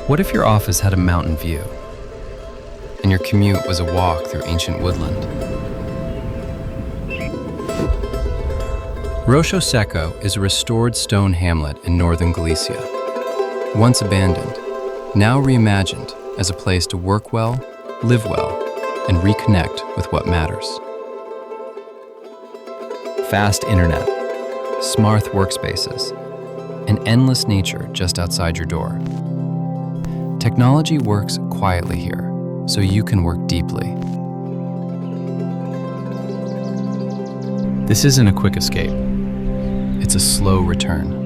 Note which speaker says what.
Speaker 1: What if your office had a mountain view, and your commute was a walk through ancient woodland? Roxoseco is a restored stone hamlet in northern Galicia. Once abandoned, now reimagined as a place to work well, live well, and reconnect with what matters. Fast internet, smart workspaces, and endless nature just outside your door. Technology works quietly here, so you can work deeply. This isn't a quick escape. It's a slow return.